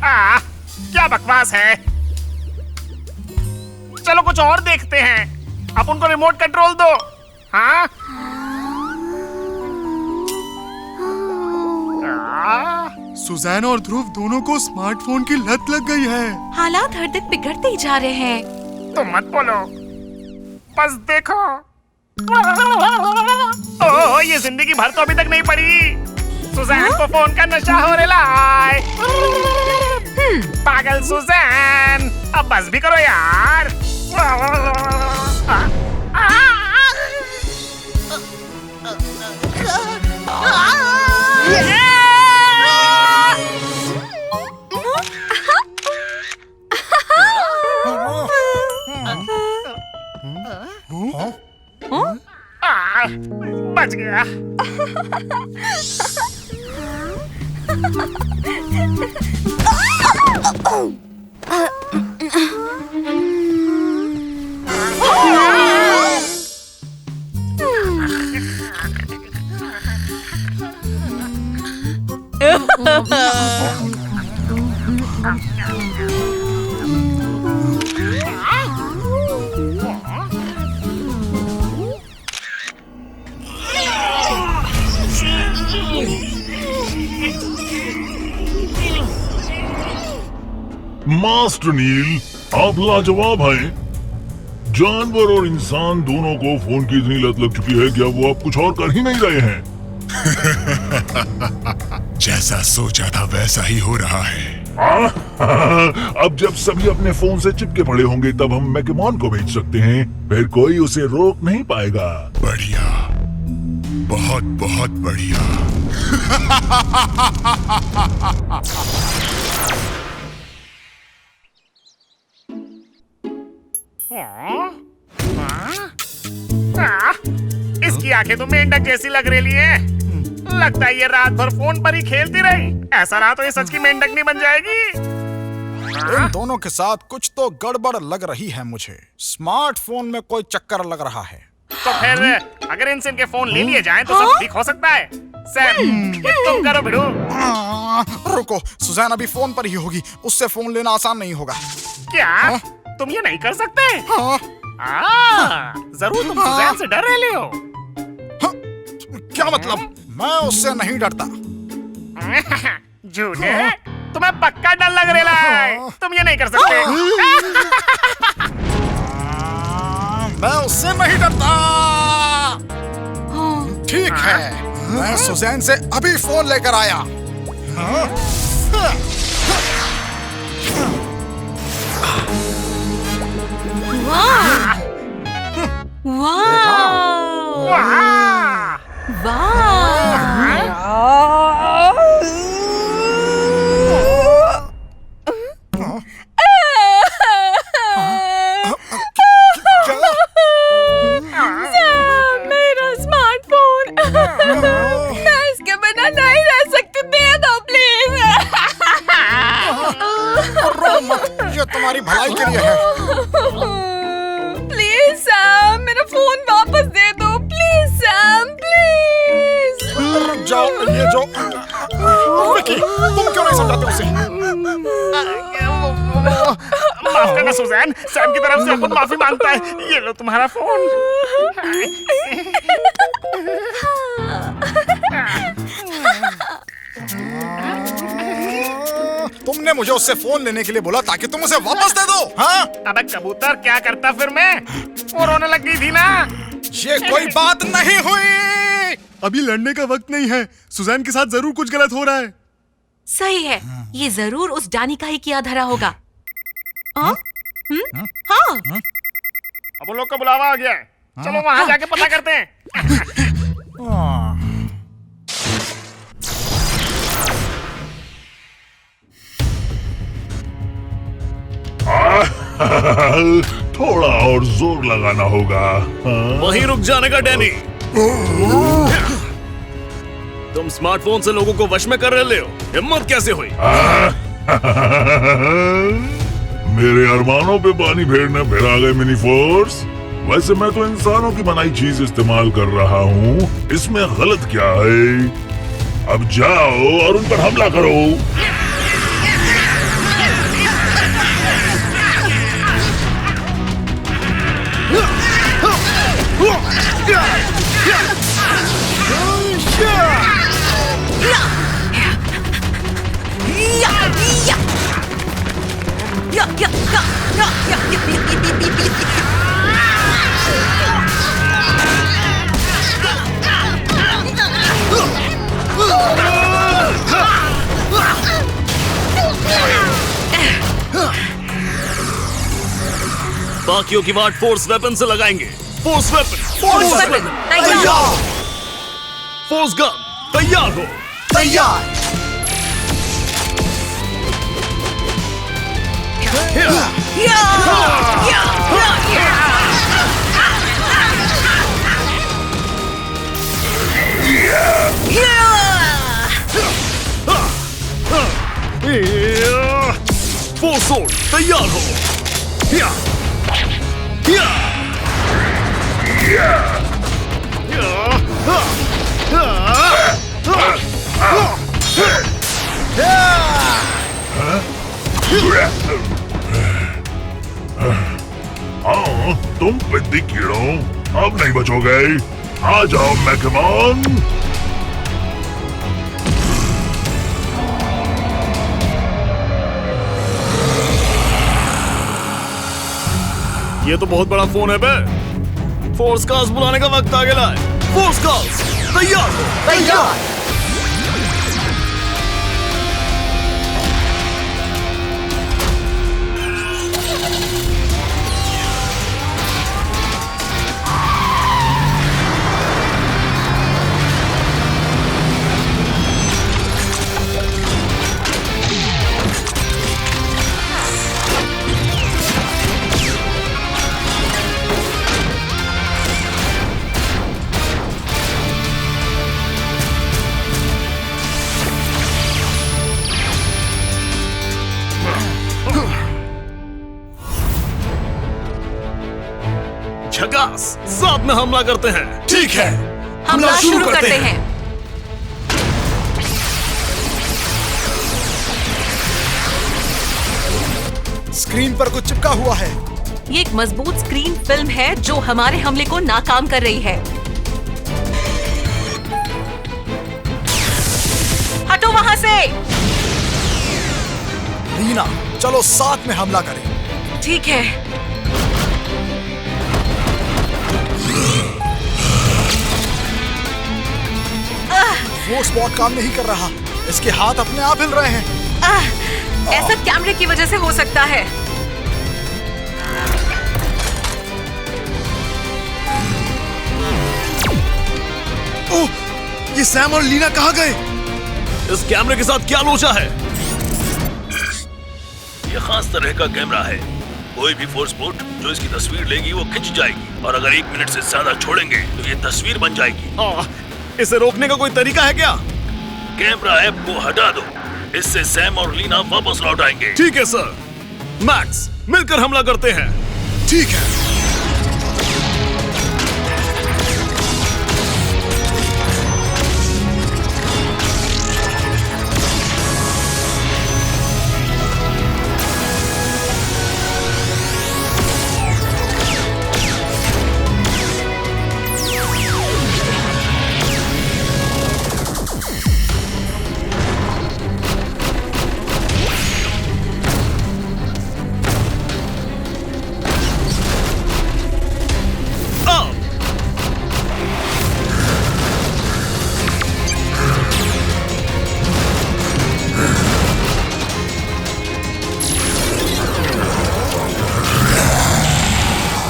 क्या बकवास है। चलो कुछ और देखते हैं। अब उनको रिमोट कंट्रोल दो। हाँ सुजैन और ध्रुव दोनों को स्मार्टफोन की लत लग गई है। हालात हर दिन बिगड़ते ही जा रहे हैं। तुम मत बोलो, बस देखो। ओह, ये जिंदगी भर तो अभी तक नहीं पड़ी। सुजैन को फोन का नशा हो रहा है। पागल सुजैन, अब बस भी करो यार। बच गया। मास्टर नील, आप लाजवाब हैं। जानवर और इंसान दोनों को फोन की इतनी लत लग चुकी है कि अब वो आप कुछ और कर ही नहीं रहे हैं। जैसा सोचा था वैसा ही हो रहा है। अब जब सभी अपने फोन से चिपके पड़े होंगे तब हम मैकेमॉन को भेज सकते हैं, फिर कोई उसे रोक नहीं पाएगा। बढ़िया, बहुत बहुत बढ़िया। इसकी आंखें तो मेंढक जैसी लग रही है। लगता है ये रात भर फोन पर ही खेलती रही। ऐसा रहा तो ये सच की मेंढक नहीं बन जाएगी। इन दोनों के साथ कुछ तो गड़बड़ लग रही है मुझे। स्मार्टफोन में कोई चक्कर लग रहा है। तो फिर अगर इनसे इनके फोन ले लिए जाएं तो सब ठीक हो सकता है। सैम, ये तुम करो भिड़ू। रुको, सुजैन अभी फोन पर ही होगी। उससे फोन लेना आसान नहीं होगा। क्या तुम ये नहीं कर सकते? जरूर तुम सुजैन से डर रहे हो। क्या मतलब? मैं उससे नहीं डरता। झूठे, तुम्हें पक्का डर लग रहा है। तुम ये नहीं कर सकते। मैं उससे नहीं डरता। ठीक है, मैं सुजैन से अभी फोन लेकर आया। मेरा स्मार्टफोन, मैं इसके बिना नहीं रह सकती। दे दो प्लीज। रो मत, ये तुम्हारी भलाई के लिए है। प्लीज सैम, मेरा फोन वापस दे दो। Please Sam, please. रुक जाओ, ये जो विकी, तुम क्यों नहीं समझाते उसे? माफ करना सुजैन, सैम की तरफ से अपन माफी मांगता है। ये लो तुम्हारा फोन। तुमने मुझे उससे फोन लेने के लिए बोला ताकि तुम उसे वापस दे दो। हाँ? अबे कबूतर, क्या करता फिर मैं? वो रोने लग गई थी ना। ये कोई बात नहीं हुई। अभी लड़ने का वक्त नहीं है। सुजैन के साथ जरूर कुछ गलत हो रहा है। सही है, ये जरूर उस डानी का ही किया धरा होगा। हाँ? अब उन लोग का बुलावा आ गया है। चलो वहां जाके पता करते हैं। थोड़ा और जोर लगाना होगा। वहीं रुक जाने का डैनी। तुम स्मार्टफोन से लोगों को वश में कर रहे हो। हिम्मत कैसे हुई? मेरे अरमानों पे पानी फेरने फिर आ गए मिनी फोर्स। वैसे मैं तो इंसानों की बनाई चीज इस्तेमाल कर रहा हूँ, इसमें गलत क्या है? अब जाओ और उन पर हमला करो। बाकियों की वाट फोर्स वेपन से लगाएंगे। फोर्स वेपन, फोर्स वेपन तैयार। फोर्स गन तैयार हो। तैयार। फोर्स स्वॉर्ड तैयार हो। हाँ, तुम पिद्दी कीड़ों, अब नहीं बचोगे। आ जाओ मैकमोन। ये तो बहुत बड़ा फोन है बे। फोर्स कार्स बुलाने का वक्त आ गया है। फोर्स कार्स तैयार हो। तैयार। झकास, साथ में हमला करते हैं। ठीक है, हमला शुरू करते हैं। स्क्रीन पर कुछ चिपका हुआ है। ये एक मजबूत स्क्रीन फिल्म है जो हमारे हमले को नाकाम कर रही है। हटो वहां से। रीना, चलो साथ में हमला करें। ठीक है। फोर्स बॉट काम नहीं कर रहा। इसके हाथ अपने आप हिल रहे हैं। ऐसा कैमरे की वजह से हो सकता है। ओह, ये सैम और लीना कहाँ गए? इस कैमरे के साथ क्या लोचा है? ये खास तरह का कैमरा है। कोई भी फोर्स बोट जो इसकी तस्वीर लेगी वो खिंच जाएगी, और अगर 1 मिनट से ज्यादा छोड़ेंगे तो ये तस्वीर बन जाएगी। इसे रोकने का कोई तरीका है क्या? कैमरा ऐप को हटा दो, इससे सैम और लीना वापस लौट आएंगे। ठीक है सर। मैक्स, मिलकर हमला करते हैं। ठीक है।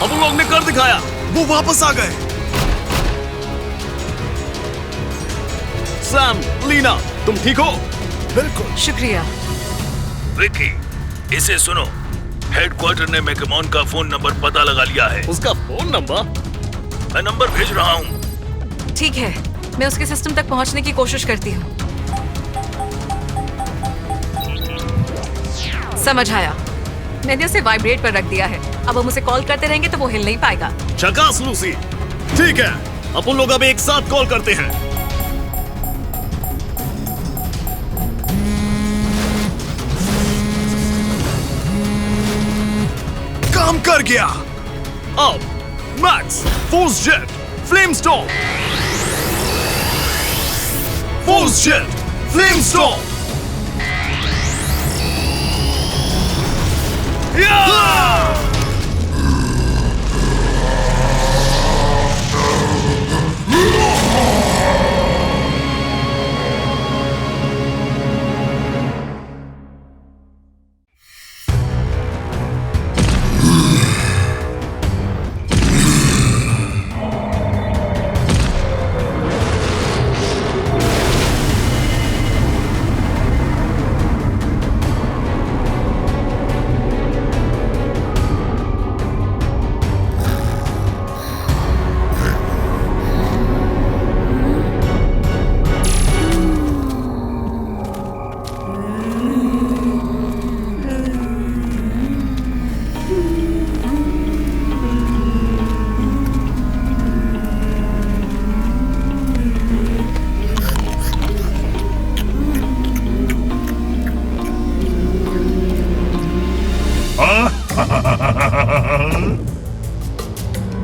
अब उन लोग ने कर दिखाया। वो वापस आ गए। सैम, लीना, तुम ठीक हो? बिल्कुल। शुक्रिया। विकी, इसे सुनो। हेडक्वार्टर ने मैकमोन का फोन नंबर पता लगा लिया है। उसका फोन नंबर? मैं नंबर भेज रहा हूँ। ठीक है, मैं उसके सिस्टम तक पहुंचने की कोशिश करती हूँ। समझ आया। मैंने उसे वाइब्रेट पर रख दिया है। अब हम उसे कॉल करते रहेंगे तो वो हिल नहीं पाएगा। झकास लूसी। ठीक है, अपन लोग अब एक साथ कॉल करते हैं। काम कर गया। अब Max, Force Jet, Flame Storm, Force Jet, Flame Storm.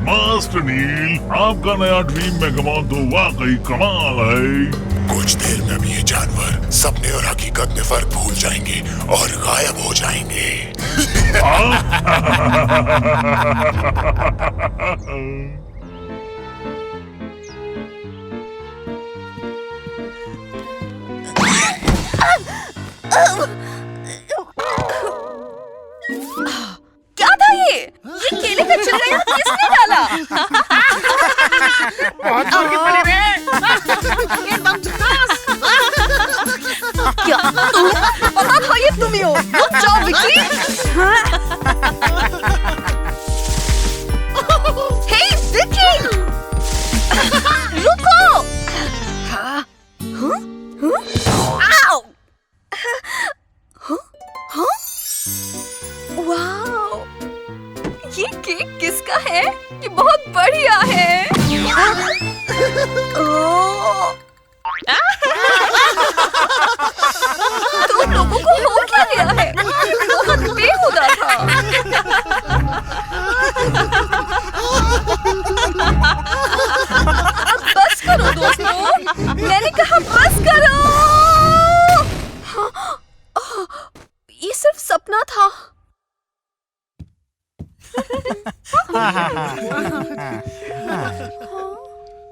Master Neil, आपका नया ड्रीम मेगामॉन तो वाकई कमाल है। कुछ देर में भी ये जानवर सपने और हकीकत में फर्क भूल जाएंगे और गायब हो जाएंगे। क्या था ये केले का छिलका यहाँ किसने डाला? बहुत जोर की पड़ी रे। क्या तुम? पता था ये तुम ही हो। रुक जाओ विक्की। हे विक्की, रुको। आओ। वाओ, ये केक किसका है? ये बहुत बढ़िया है। तुम लोगों को हो क्या गया है? बहुत बेहुदा था। अब बस करो दोस्तों, मैंने कहा बस करो। ये सिर्फ सपना था।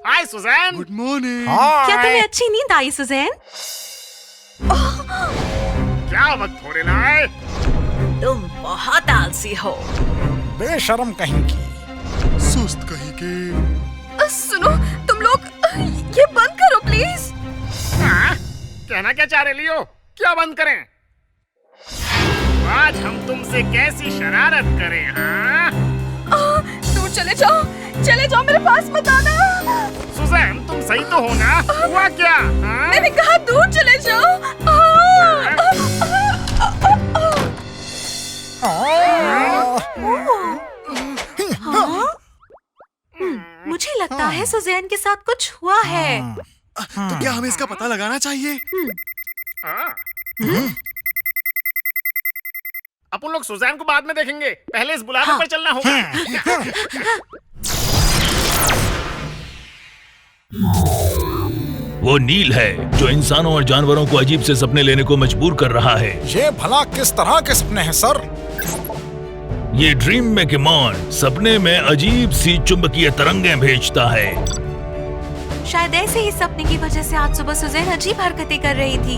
हाय सुजैन। Good morning. क्या तुम्हें अच्छी नींद आई सुजैन? क्या वक्त हो रहा है? तुम बहुत आलसी हो। बेशरम कहीं की। सुस्त कहीं के। सुनो तुम लोग, ये बंद करो प्लीज। हाँ? कहना क्या चाह रही हो? क्या बंद करें? आज हम तुमसे कैसी शरारत करें? हाँ? दूर चले जाओ, मेरे पास मत आना। सुजैन, तुम सही तो हो ना? हुआ क्या? हाँ? मैंने कहा दूर चले जाओ। मुझे लगता है सुजैन के साथ कुछ हुआ है। तो क्या हमें इसका पता लगाना चाहिए? हाँ? अपन लोग सुजैन को बाद में देखेंगे, पहले इस बुलावे पर चलना होगा। वो नील है जो इंसानों और जानवरों को अजीब से सपने लेने को मजबूर कर रहा है। ये भला किस तरह के सपने हैं सर? ये ड्रीम मेगामॉन सपने में अजीब सी चुंबकीय तरंगें भेजता है। शायद ऐसे ही सपने की वजह से आज सुबह सुजैन अजीब हरकतें कर रही थी।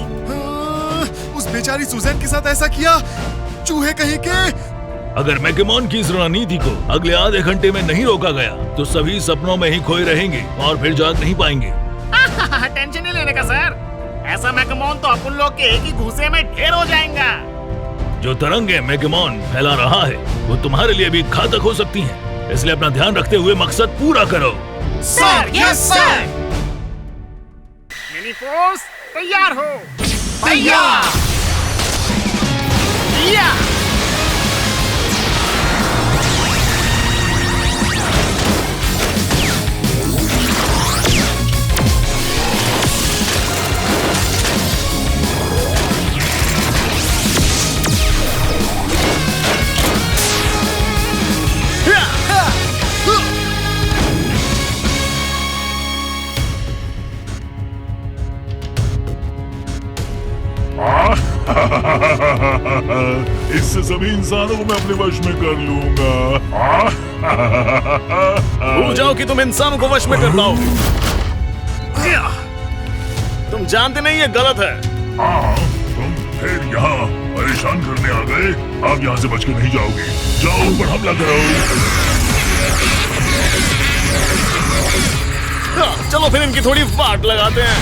उस बेचारी सुजैन के साथ ऐसा किया, चूहे कहीं के। अगर मेगामॉन की इस रणनीति को अगले आधे घंटे में नहीं रोका गया तो सभी सपनों में ही खोए रहेंगे और फिर जाग नहीं पाएंगे। टेंशन नहीं लेने का सर, ऐसा मेगामॉन तो अपन लोग के एक ही घूसे में ढेर हो जाएगा। जो तरंगे मेगामॉन फैला रहा है वो तुम्हारे लिए भी घातक हो सकती हैं, इसलिए अपना ध्यान रखते हुए मकसद पूरा करो। Sir, yes sir. Mini force तैयार हो। तैयार। या। इससे सभी इंसानों को मैं अपने वश में कर लूंगा। भूल जाओ कि तुम इंसानों को वश में कर पाओगे। तुम जानते नहीं ये गलत है। हाँ, तुम फिर यहाँ परेशान करने आ गए। आप यहाँ से बच के नहीं जाओगे। जाओ ऊपर हमला करो। चलो फिर इनकी थोड़ी वाट लगाते हैं।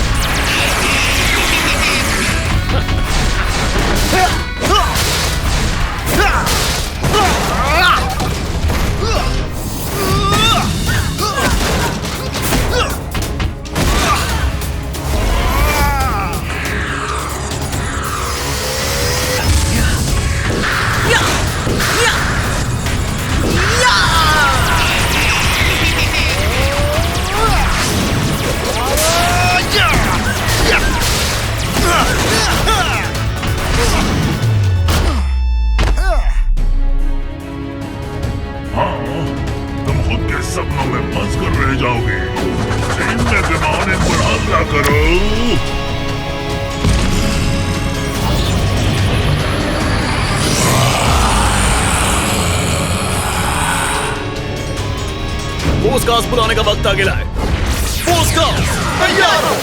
सपनों में फंस कर रह जाओगे। इनमें विमानों पर हमला करो। फोर्स गार्ड्स बुलाने का वक्त आ गया है। फोर्स गार्ड्स तैयार हो।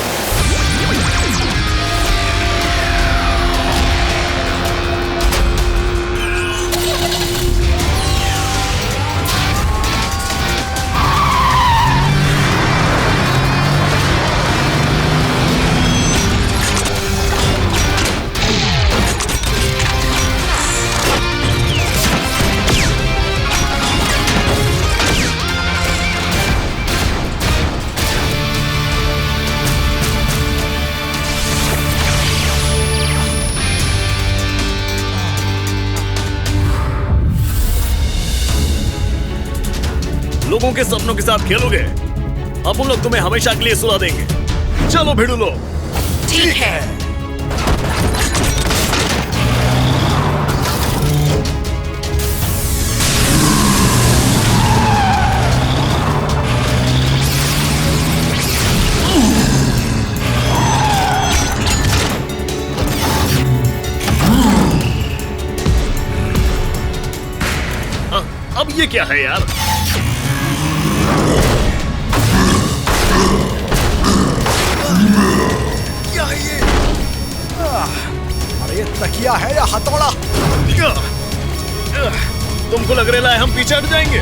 लोगों के सपनों के साथ खेलोगे, अब उन लोग तुम्हें हमेशा के लिए सुला देंगे। चलो भिड़ू लो। ठीक है। अब ये क्या है यार? क्या है ये? अरे ये तकिया है या हथौड़ा? तुमको लग रहा है हम पीछे हट जाएंगे?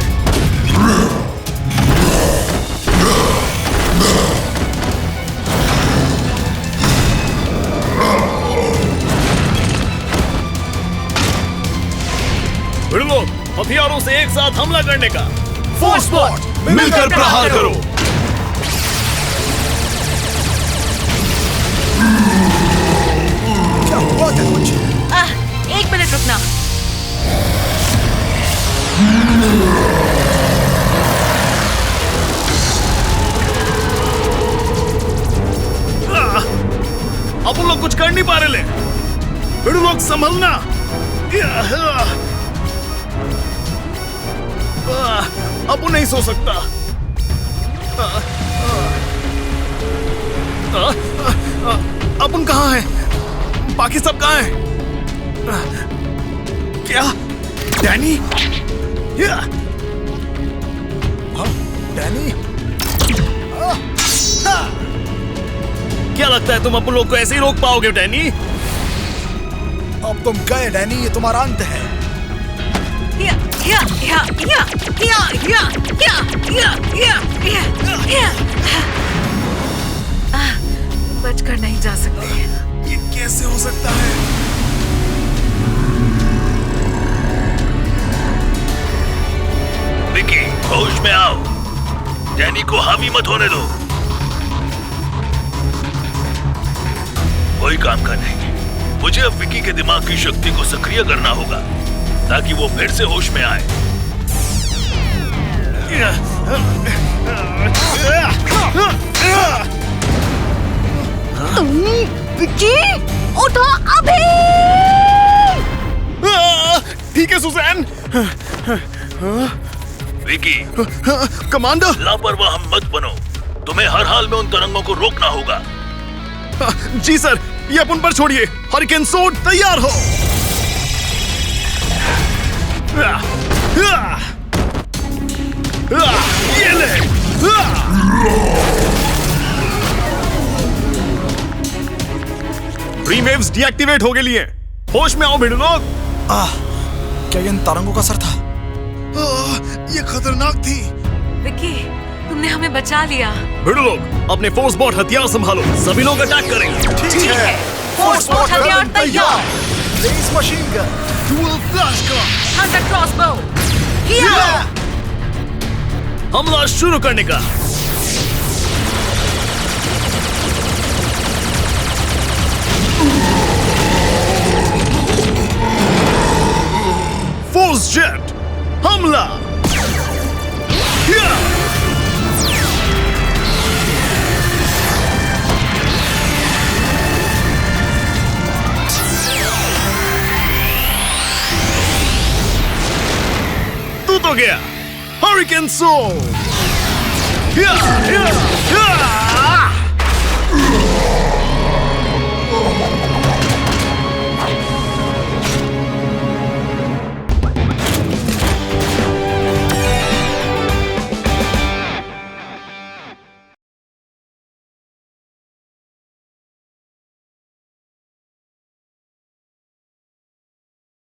भिड़ लो, हथियारों से एक साथ हमला करने का। फोर्स स्पॉट, मिलकर प्रहार करो। क्या हुआ क्या कुछ? एक मिनट रुकना। अब उन लोग कुछ कर नहीं पा रहे ले। भिड़ू लोग संभलना। अब वो नहीं सो सकता। अब उन कहाँ हैं? बाकी सब कहाँ हैं? क्या? डैनी? डैनी? क्या लगता है तुम अपन लोग को ऐसे ही रोक पाओगे डैनी? अब तुम गए डैनी, ये तुम्हारा अंत है। बचकर नहीं जा सकते। ये कैसे हो सकता है? विकी, होश में आओ। डैनी को हावी मत होने दो। कोई काम का नहीं। मुझे अब विकी के दिमाग की शक्ति को सक्रिय करना होगा ताकि वो फिर से होश में आए। विकी, उठो अभी! ठीक है सुजैन। विकी, कमांडर। लापरवाह मत बनो। तुम्हें हर हाल में उन तरंगों को रोकना होगा। जी सर, ये अपन पर छोड़िए। हरिकेन सोर्ड तैयार हो। वेव्स डीएक्टिवेट हो गई हैं। होश में आओ भिड़ो लोग। क्या ये इन तरंगों का असर था? ये खतरनाक थी। विक्की, तुमने हमें बचा लिया। भिड़ो लोग, अपने फोर्स बॉट हथियार संभालो। सभी लोग अटैक करेंगे। ठीक है। फोर्स बॉट हथियार तैयार। Laser machine gun, dual flash gun, Hunter crossbow. हमला शुरू करने का। फोर्स जेट हमला। तू तो गया हरिकेन सोल।